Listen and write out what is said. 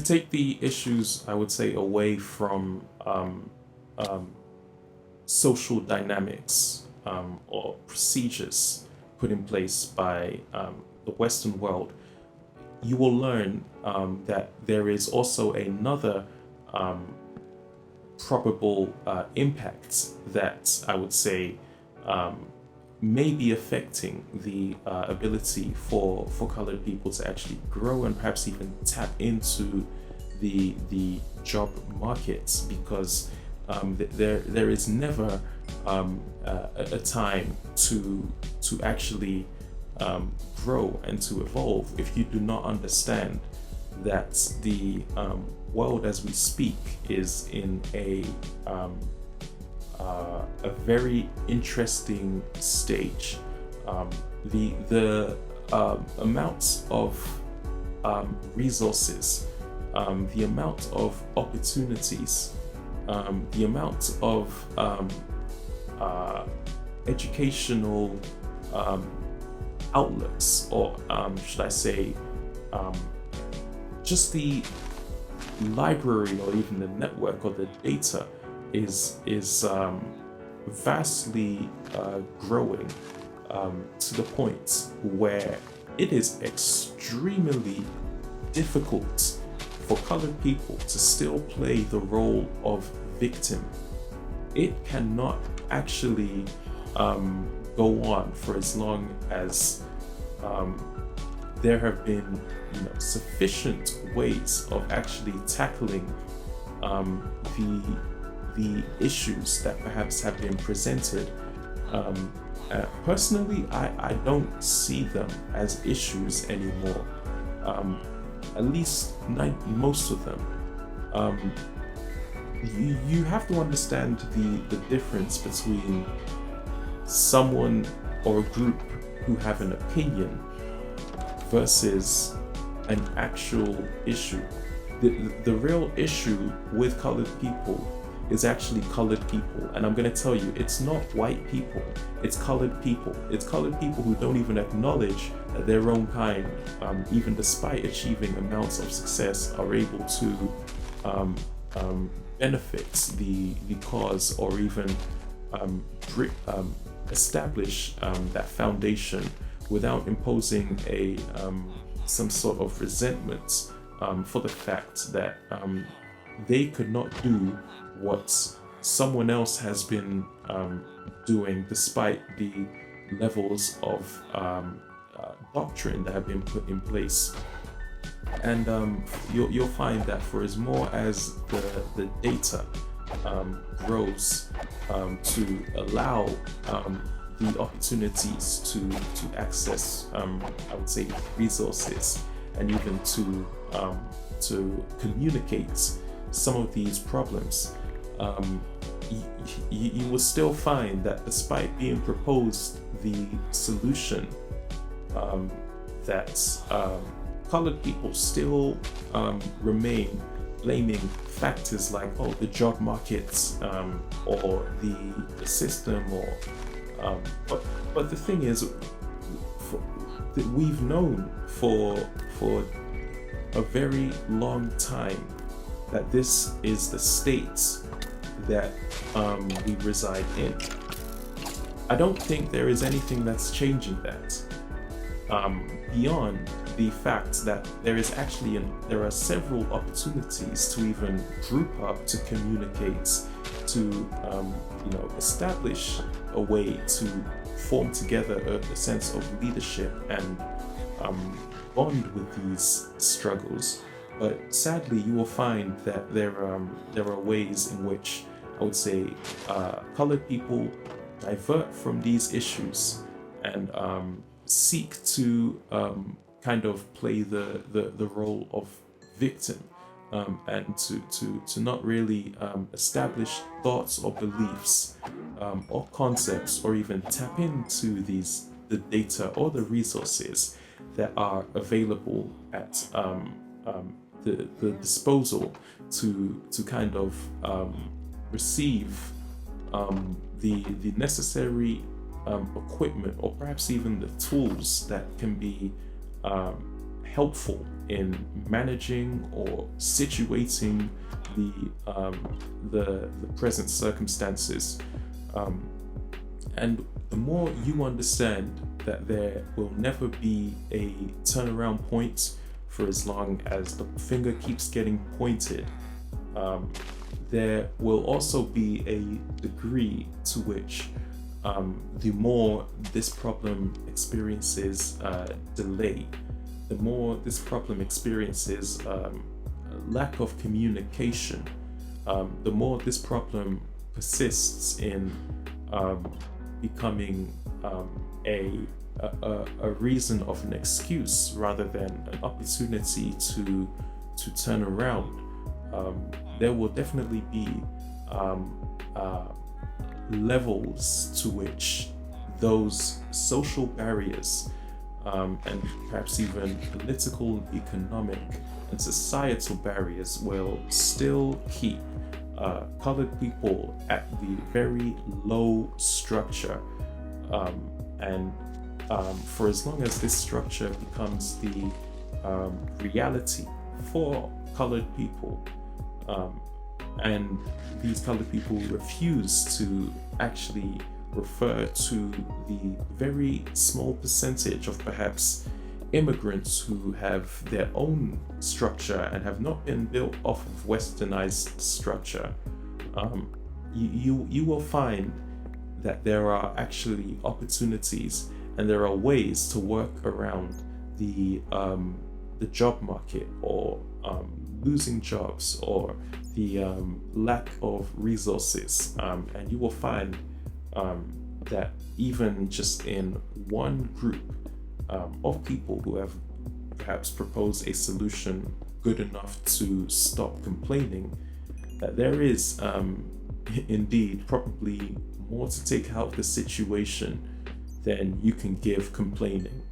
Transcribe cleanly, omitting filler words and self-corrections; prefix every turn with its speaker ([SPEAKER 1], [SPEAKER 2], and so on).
[SPEAKER 1] take the issues, I would say, away from um, social dynamics or procedures put in place by the Western world, you will learn that there is also another um, probable impact that I would say um, may be affecting the ability for colored people to actually grow and perhaps even tap into the job markets, because there is never a time to actually grow and to evolve if you do not understand that the world as we speak is in a very interesting stage. The amount of resources, the amount of opportunities, the amount of educational outlooks, or should I say, um, just the library or even the network or the data is vastly growing to the point where it is extremely difficult for colored people to still play the role of victim. It cannot actually go on for as long as there have been, sufficient ways of actually tackling the issues that perhaps have been presented. Personally, I don't see them as issues anymore. At least most of them. You have to understand the difference between someone or a group who have an opinion versus an actual issue. The real issue with colored people is actually colored people, and I'm going to tell you, it's not white people, it's colored people. It's colored people who don't even acknowledge that their own kind, even despite achieving amounts of success, are able to benefit the cause, or even establish that foundation without imposing some sort of resentment for the fact that they could not do what someone else has been doing, despite the levels of doctrine that have been put in place. And you'll find that for as more as the data grows to allow the opportunities to access, I would say, resources, and even to communicate some of these problems, you will still find that despite being proposed the solution, that colored people still remain blaming factors like, oh, the job market, or the system, or but the thing is, that we've known for a very long time that this is the state that we reside in. I don't think there is anything that's changing that, beyond the fact that there are several opportunities to even group up, to communicate, to establish a way to form together a sense of leadership and bond with these struggles. But sadly, you will find that there are ways in which I would say colored people divert from these issues and seek to kind of play the role of victim, and to not really establish thoughts or beliefs, or concepts, or even tap into the data or the resources that are available at the disposal to kind of receive the necessary equipment, or perhaps even the tools that can be helpful in managing or situating the present circumstances. And the more you understand that there will never be a turnaround point for as long as the finger keeps getting pointed, there will also be a degree to which the more this problem experiences delay, the more this problem experiences lack of communication, the more this problem persists in becoming a reason of an excuse rather than an opportunity to turn around. There will definitely be levels to which those social barriers and perhaps even political, economic, and societal barriers will still keep colored people at the very low structure, and for as long as this structure becomes the reality for colored people, and these colored people refuse to actually refer to the very small percentage of perhaps immigrants who have their own structure and have not been built off of westernized structure, you will find that there are actually opportunities and there are ways to work around the job market, or losing jobs, or the lack of resources, and you will find that even just in one group of people who have perhaps proposed a solution good enough to stop complaining, that there is indeed probably more to take out of the situation than you can give complaining.